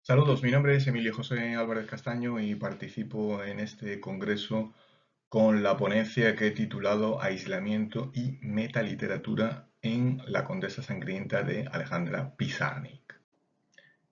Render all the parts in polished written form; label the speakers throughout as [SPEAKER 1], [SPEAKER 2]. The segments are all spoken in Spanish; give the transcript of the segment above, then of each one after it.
[SPEAKER 1] Saludos, mi nombre es Emilio José Álvarez Castaño y participo en este congreso con la ponencia que he titulado Aislamiento y metaliteratura en La Condesa Sangrienta de Alejandra Pizarnik.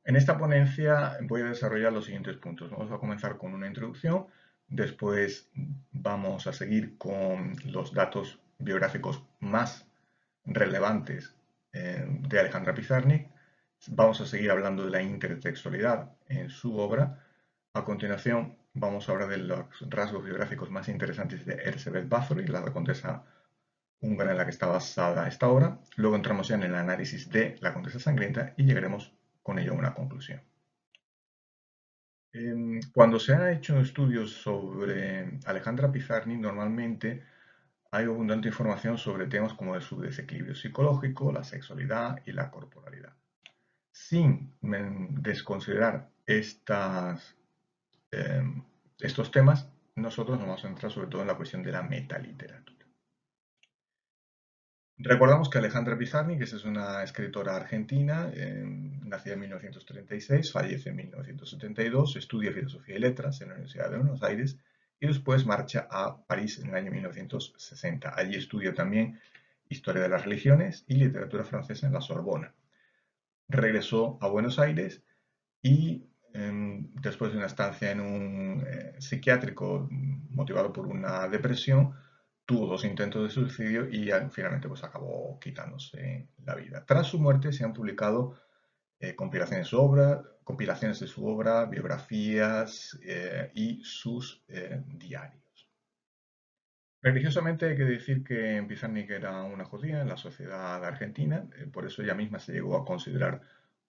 [SPEAKER 1] En esta ponencia voy a desarrollar los siguientes puntos. Vamos a comenzar con una introducción, después vamos a seguir con los datos biográficos más relevantes de Alejandra Pizarnik. Vamos a seguir hablando de la intertextualidad en su obra. A continuación vamos a hablar de los rasgos biográficos más interesantes de Erzsébet Báthory, la condesa húngara en la que está basada esta obra. Luego entramos ya en el análisis de la condesa sangrienta y llegaremos con ello a una conclusión. Cuando se han hecho estudios sobre Alejandra Pizarnik, normalmente hay abundante información sobre temas como el su desequilibrio psicológico, la sexualidad y la corporalidad. Sin desconsiderar eh, estos temas, nosotros nos vamos a centrar sobre todo en la cuestión de la metaliteratura. Recordamos que Alejandra Pizarnik, que es una escritora argentina, nacida en 1936, fallece en 1972, estudia filosofía y letras en la Universidad de Buenos Aires y después marcha a París en el año 1960. Allí estudia también historia de las religiones y literatura francesa en la Sorbona. Regresó a Buenos Aires y después de una estancia en un psiquiátrico motivado por una depresión, tuvo dos intentos de suicidio y finalmente pues acabó quitándose la vida. Tras su muerte se han publicado compilaciones de su obra, biografías y sus diarios. Religiosamente hay que decir que Pizarnik era una judía en la sociedad argentina, por eso ella misma se llegó a considerar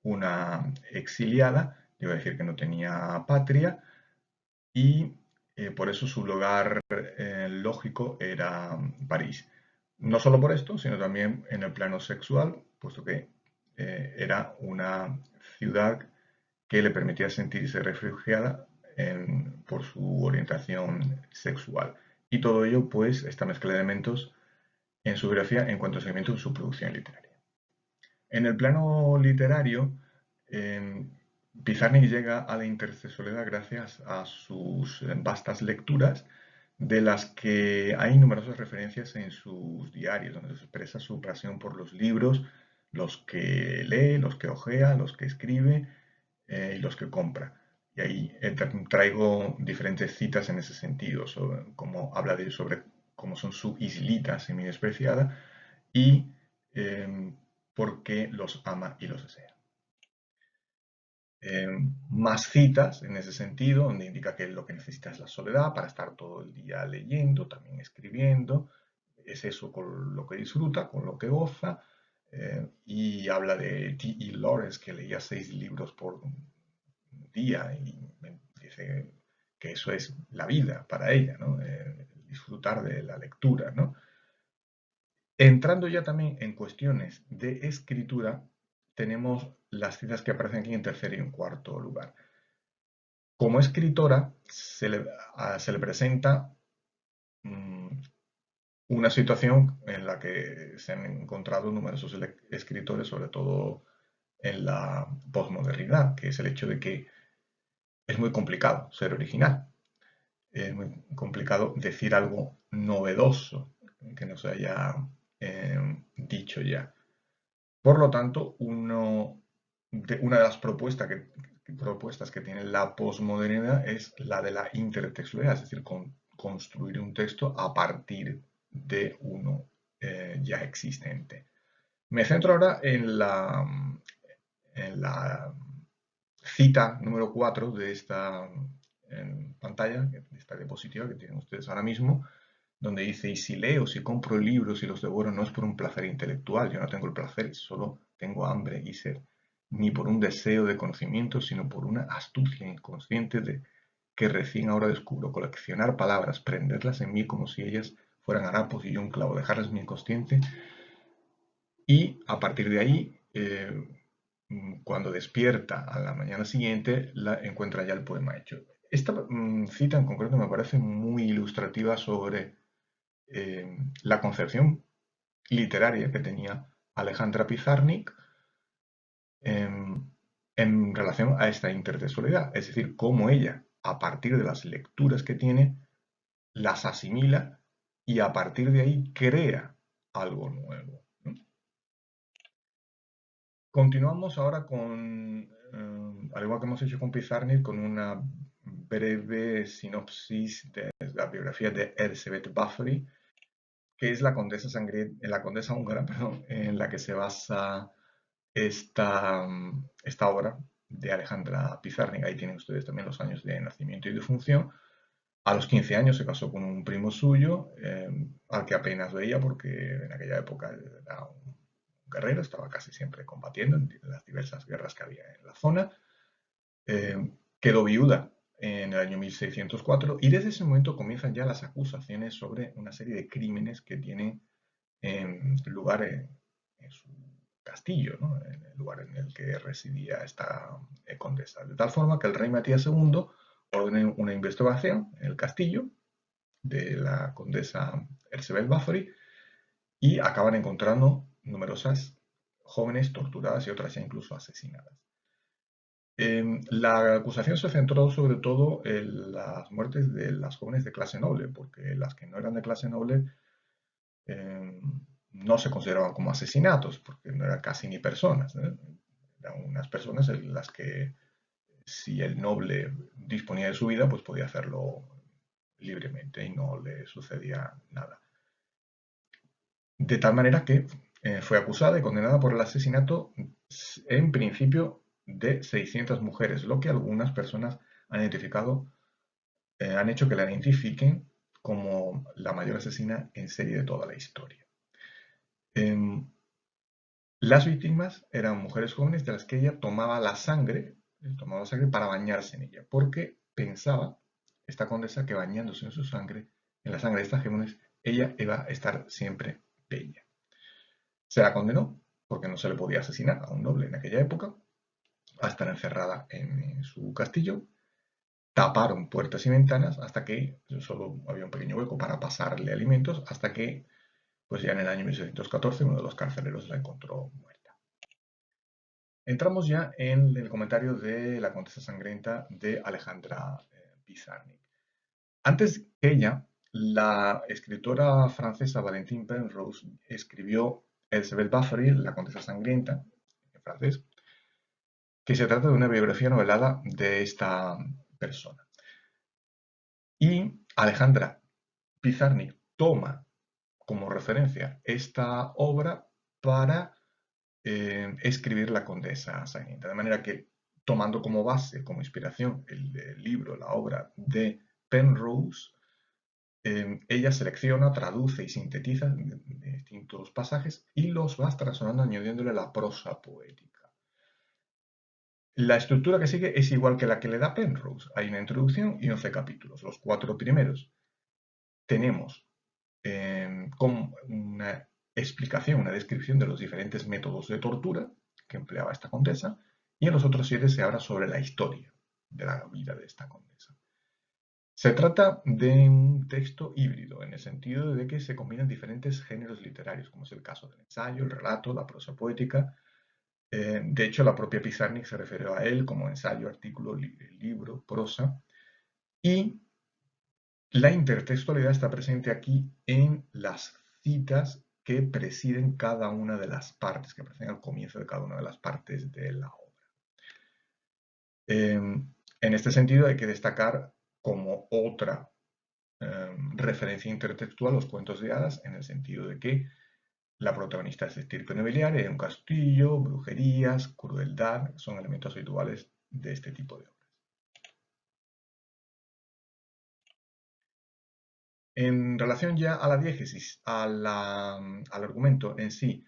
[SPEAKER 1] una exiliada, iba a decir que no tenía patria, y por eso su lugar lógico era París. No solo por esto, sino también en el plano sexual, puesto que era una ciudad que le permitía sentirse refugiada por su orientación sexual. Y todo ello, pues, esta mezcla de elementos en su biografía en cuanto a seguimiento de su producción literaria. En el plano literario, eh, Pizarnik llega a la intersexualidad gracias a sus vastas lecturas, de las que hay numerosas referencias en sus diarios, donde se expresa su pasión por los libros, los que lee, los que ojea, los que escribe y los que compra. Y ahí traigo diferentes citas en ese sentido, como habla de sobre cómo son su islita semi-despreciada y eh, por qué los ama y los desea. Eh, Más citas en ese sentido, donde indica que lo que necesita es la soledad para estar todo el día leyendo, también escribiendo, es eso con lo que disfruta, con lo que goza, y habla de T.E. Lawrence, que leía 6 libros por día, y dice que eso es la vida para ella, ¿no? Disfrutar de la lectura, ¿no? Entrando ya también en cuestiones de escritura, tenemos las citas que aparecen aquí en tercer y en cuarto lugar. Como escritora, se le presenta mm, una situación en la que se han encontrado numerosos escritores, sobre todo en la posmodernidad, que es el hecho de que es muy complicado ser original, es muy complicado decir algo novedoso que no se haya dicho ya. Por lo tanto, una de las propuestas que tiene la posmodernidad es la de la intertextualidad, es decir, construir un texto a partir de uno ya existente. Me centro ahora en la cita número 4 de esta pantalla, de esta diapositiva que tienen ustedes ahora mismo, donde dice, y si leo, si compro libros y los devoro, no es por un placer intelectual, yo no tengo el placer, solo tengo hambre y sed, ni por un deseo de conocimiento, sino por una astucia inconsciente de que recién ahora descubro, coleccionar palabras, prenderlas en mí como si ellas fueran harapos y yo un clavo, dejarlas en mi inconsciente, y a partir de ahí, cuando despierta a la mañana siguiente, encuentra ya el poema hecho. Esta cita en concreto me parece muy ilustrativa sobre la concepción literaria que tenía Alejandra Pizarnik, en en relación a esta intertextualidad, es decir, cómo ella, a partir de las lecturas que tiene, las asimila y a partir de ahí crea algo nuevo, ¿no? Continuamos ahora con, al igual que hemos hecho con Pizarnik, con una breve sinopsis de la biografía de Elizabeth Bathory, que es la condesa húngara, perdón, en la que se basa esta obra de Alejandra Pizarnik. Ahí tienen ustedes también los años de nacimiento y de función. A los 15 años se casó con un primo suyo, al que apenas veía porque en aquella época era un guerrero, estaba casi siempre combatiendo en las diversas guerras que había en la zona. Quedó viuda en el año 1604 y desde ese momento comienzan ya las acusaciones sobre una serie de crímenes que tienen lugar en su castillo, ¿no? En el lugar en el que residía esta condesa. De tal forma que el rey Matías II ordena una investigación en el castillo de la condesa Elizabeth Bathory y acaban encontrando numerosas jóvenes torturadas y otras ya incluso asesinadas. La acusación se centró sobre todo en las muertes de las jóvenes de clase noble, porque las que no eran de clase noble eh, no se consideraban como asesinatos, porque no eran casi ni personas, ¿no? Eran unas personas en las que si el noble disponía de su vida, pues podía hacerlo libremente y no le sucedía nada. De tal manera que fue acusada y condenada por el asesinato en principio de 600 mujeres, lo que algunas personas han identificado, han hecho que la identifiquen como la mayor asesina en serie de toda la historia. Las víctimas eran mujeres jóvenes de las que ella tomaba la sangre para bañarse en ella, porque pensaba esta condesa que bañándose en su sangre, en la sangre de estas jóvenes, ella iba a estar siempre bella. Se la condenó porque no se le podía asesinar a un noble en aquella época, a estar encerrada en su castillo. Taparon puertas y ventanas hasta que solo había un pequeño hueco para pasarle alimentos, hasta que pues ya en el año 1614 uno de los carceleros la encontró muerta. Entramos ya en el comentario de La Condesa Sangrienta de Alejandra Pizarnik. Antes que ella, la escritora francesa Valentine Penrose escribió Elizabeth Bathory, La Condesa Sangrienta, en francés, que se trata de una biografía novelada de esta persona. Y Alejandra Pizarnik toma como referencia esta obra para escribir La Condesa Sangrienta. De manera que, tomando como base, como inspiración, el libro, la obra de Penrose, ella selecciona, traduce y sintetiza distintos pasajes y los va transformando añadiéndole la prosa poética. La estructura que sigue es igual que la que le da Penrose. Hay una introducción y 11 capítulos. Los 4 primeros tenemos como una explicación, una descripción de los diferentes métodos de tortura que empleaba esta condesa, y en los otros 7 se habla sobre la historia de la vida de esta condesa. Se trata de un texto híbrido, en el sentido de que se combinan diferentes géneros literarios, como es el caso del ensayo, el relato, la prosa poética. De hecho, la propia Pizarnik se refirió a él como ensayo, artículo, libro, prosa, y la intertextualidad está presente aquí en las citas que presiden cada una de las partes, que aparecen al comienzo de cada una de las partes de la obra. En este sentido hay que destacar como otra referencia intertextual los cuentos de hadas, en el sentido de que la protagonista es de estirpe nobiliaria, hay un castillo, brujerías, crueldad, son elementos habituales de este tipo de obras. En relación ya a la diégesis, al argumento en sí,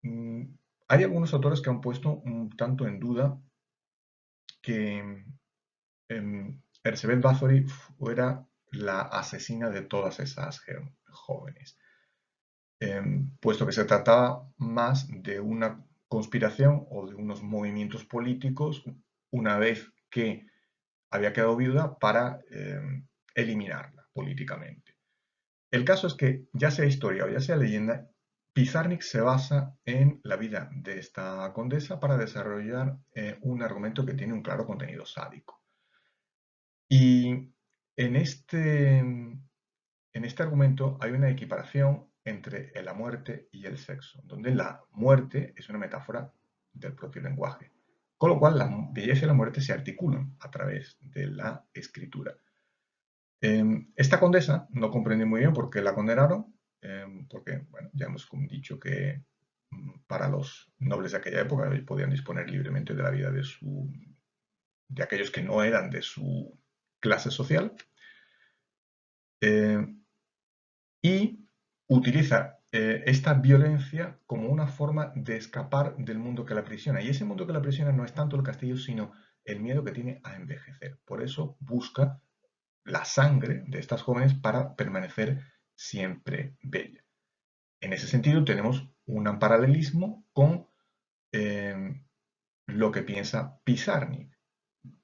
[SPEAKER 1] hay algunos autores que han puesto un tanto en duda que Elizabeth Bathory fuera la asesina de todas esas jóvenes, puesto que se trataba más de una conspiración o de unos movimientos políticos una vez que había quedado viuda para eliminarla políticamente. El caso es que, ya sea historia o ya sea leyenda, Pizarnik se basa en la vida de esta condesa para desarrollar un argumento que tiene un claro contenido sádico. Y en este argumento hay una equiparación entre la muerte y el sexo, donde la muerte es una metáfora del propio lenguaje, con lo cual la belleza y la muerte se articulan a través de la escritura. Esta condesa no comprende muy bien por qué la condenaron, porque bueno, ya hemos dicho que para los nobles de aquella época podían disponer libremente de la vida de aquellos que no eran de su clase social, y utiliza esta violencia como una forma de escapar del mundo que la aprisiona. Y ese mundo que la aprisiona no es tanto el castillo, sino el miedo que tiene a envejecer. Por eso busca la sangre de estas jóvenes para permanecer siempre bella. En ese sentido tenemos un paralelismo con lo que piensa Pizarnik.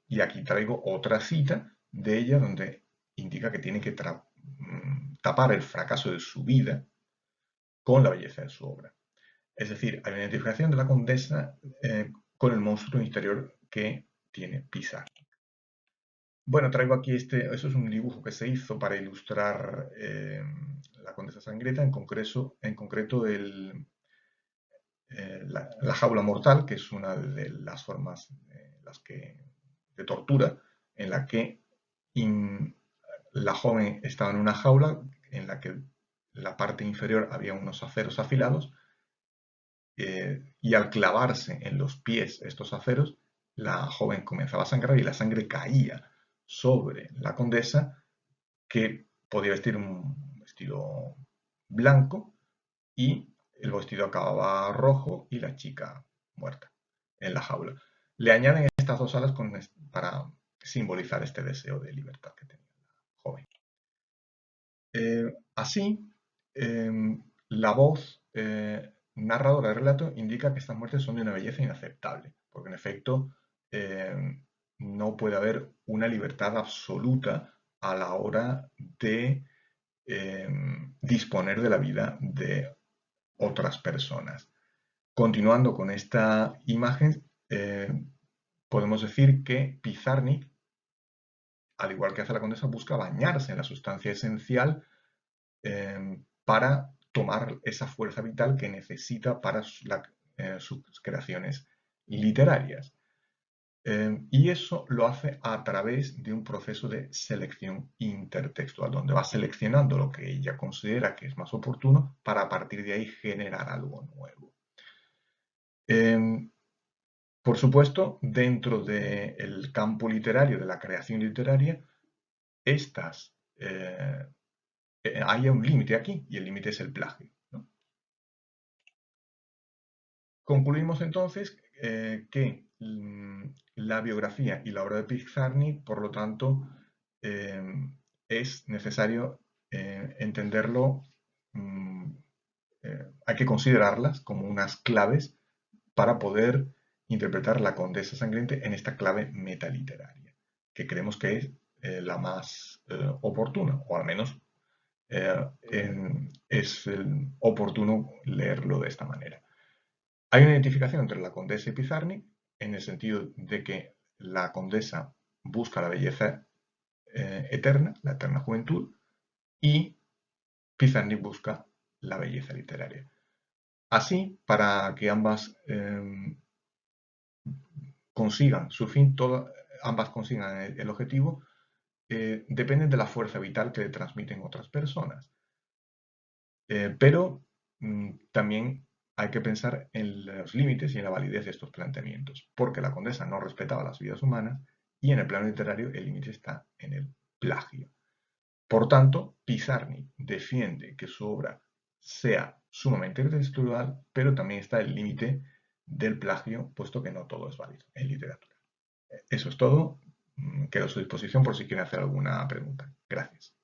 [SPEAKER 1] Y aquí traigo otra cita de ella donde indica que tiene que tapar el fracaso de su vida con la belleza de su obra. Es decir, hay una identificación de la condesa con el monstruo interior que tiene Pizarnik. Bueno, traigo aquí eso es un dibujo que se hizo para ilustrar la condesa Sangrenta, en concreto la jaula mortal, que es una de las formas de tortura en la que la joven estaba en una jaula en la que la parte inferior había unos aceros afilados y al clavarse en los pies estos aceros, la joven comenzaba a sangrar y la sangre caía sobre la condesa, que podía vestir un vestido blanco y el vestido acababa rojo y la chica muerta en la jaula. Le añaden estas dos alas para simbolizar este deseo de libertad que tenía la joven. Así, la voz narradora del relato indica que estas muertes son de una belleza inaceptable, porque en efecto no puede haber una libertad absoluta a la hora de disponer de la vida de otras personas. Continuando con esta imagen, podemos decir que Pizarnik, al igual que hace la condesa, busca bañarse en la sustancia esencial para tomar esa fuerza vital que necesita para sus creaciones literarias. Y eso lo hace a través de un proceso de selección intertextual, donde va seleccionando lo que ella considera que es más oportuno para a partir de ahí generar algo nuevo. Por supuesto, dentro del campo literario, de la creación literaria, hay un límite aquí, y el límite es el plagio, ¿no? Concluimos entonces que la biografía y la obra de Pizarnik, por lo tanto, es necesario entenderlo, hay que considerarlas como unas claves para poder interpretar La Condesa Sangrienta en esta clave metaliteraria, que creemos que es la más oportuna, o al menos es oportuno leerlo de esta manera. Hay una identificación entre la condesa y Pizarnik en el sentido de que la condesa busca la belleza eterna, la eterna juventud, y Pizarnik busca la belleza literaria. Así, para que ambas consigan su fin, ambas consigan el objetivo, dependen de la fuerza vital que le transmiten otras personas. Pero también hay que pensar en los límites y en la validez de estos planteamientos, porque la condesa no respetaba las vidas humanas y en el plano literario el límite está en el plagio. Por tanto, Pizarnik defiende que su obra sea sumamente textual, pero también está el límite del plagio, puesto que no todo es válido en literatura. Eso es todo. Quedo a su disposición por si quieren hacer alguna pregunta. Gracias.